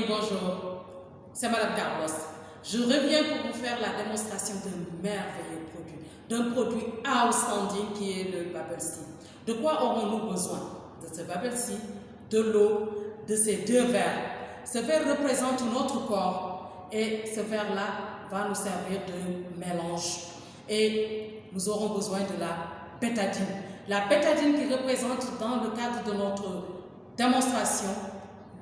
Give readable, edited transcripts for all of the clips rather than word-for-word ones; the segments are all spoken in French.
bonjour, c'est Madame Carlos. Je reviens pour vous faire la démonstration d'un merveilleux produit, d'un produit outstanding qui est le Bubble Sea. De quoi aurons-nous besoin? De ce Bubble Sea, de l'eau, de ces deux verres. Ce verre représente notre corps et ce verre-là va nous servir de mélange. Et nous aurons besoin de la bétadine. La bétadine qui représente dans le cadre de notre démonstration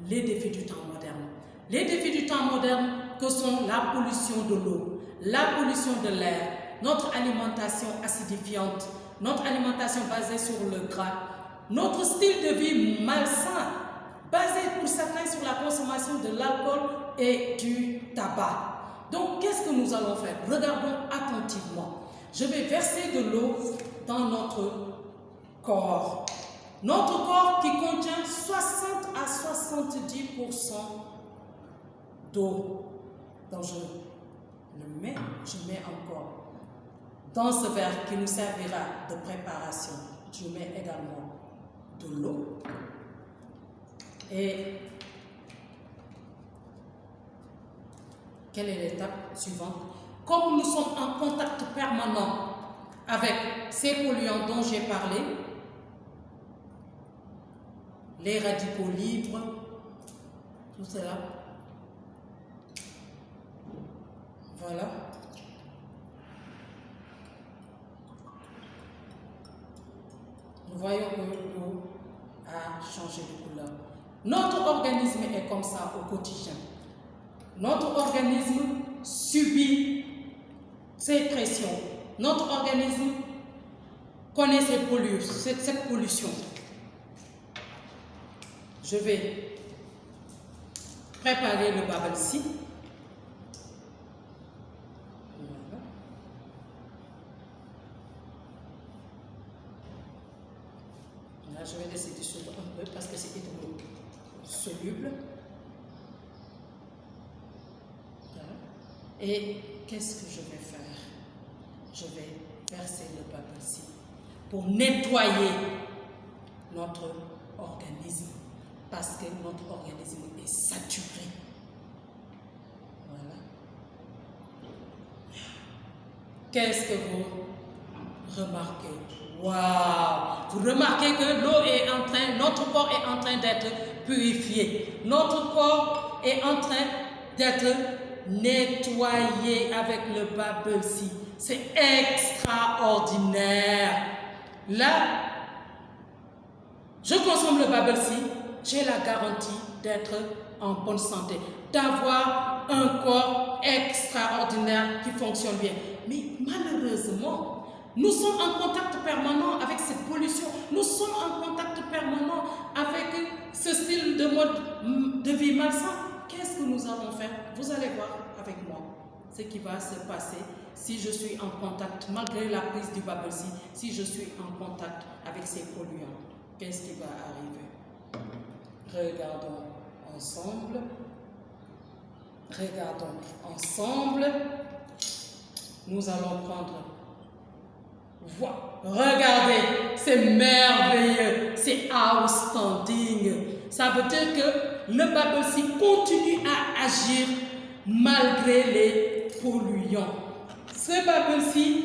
les défis du temps moderne. Les défis du temps moderne que sont la pollution de l'eau, la pollution de l'air, notre alimentation acidifiante, notre alimentation basée sur le gras, notre style de vie malsain, basé pour certains sur la consommation de l'alcool et du tabac. Donc, qu'est-ce que nous allons faire? Regardons attentivement. Je vais verser de l'eau dans notre corps. Notre corps qui contient 60 à 70% d'eau. Donc, je mets encore dans ce verre qui nous servira de préparation. Je mets également de l'eau. Et quelle est l'étape suivante? Comme nous sommes en contact permanent avec ces polluants dont j'ai parlé, les radicaux libres, tout cela, voilà. Nous voyons que l'eau a changé de couleur. Notre organisme est comme ça au quotidien. Notre organisme subit ces pressions. Notre organisme connaît cette pollution. Je vais préparer le Bubble Sea. Voilà. Là, je vais laisser dissoudre un peu parce que c'est hydrosoluble. Voilà. Et qu'est-ce que je vais faire? Je vais verser le Bubble Sea pour nettoyer notre organisme. Parce que notre organisme est saturé. Voilà. Qu'est-ce que vous remarquez? Waouh! Vous remarquez que l'eau est en train, notre corps est en train d'être purifié. Notre corps est en train d'être nettoyé avec le Bubble Sea. C'est extraordinaire. Là, je consomme le Bubble Sea. J'ai la garantie d'être en bonne santé, d'avoir un corps extraordinaire qui fonctionne bien. Mais malheureusement, nous sommes en contact permanent avec cette pollution. Nous sommes en contact permanent avec ce style de mode de vie malsain. Qu'est-ce que nous allons faire? Vous allez voir avec moi ce qui va se passer si je suis en contact, malgré la prise du Bubble Sea, si je suis en contact avec ces polluants. Qu'est-ce qui va arriver? Regardons ensemble. Regardons ensemble. Nous allons prendre. Voilà. Regardez, c'est merveilleux, c'est outstanding. Ça veut dire que le Bubble Sea continue à agir malgré les polluants. Ce Bubble Sea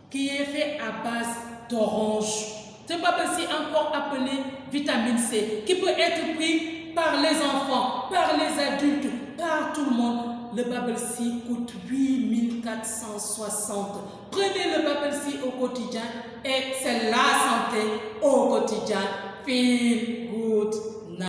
qui est fait à base d'orange. Ce Bubble Sea encore appelé vitamine C, qui peut être pris par les enfants, par les adultes, par tout le monde. Le Bubble Sea coûte 8460. Prenez le Bubble Sea au quotidien et c'est la santé au quotidien. File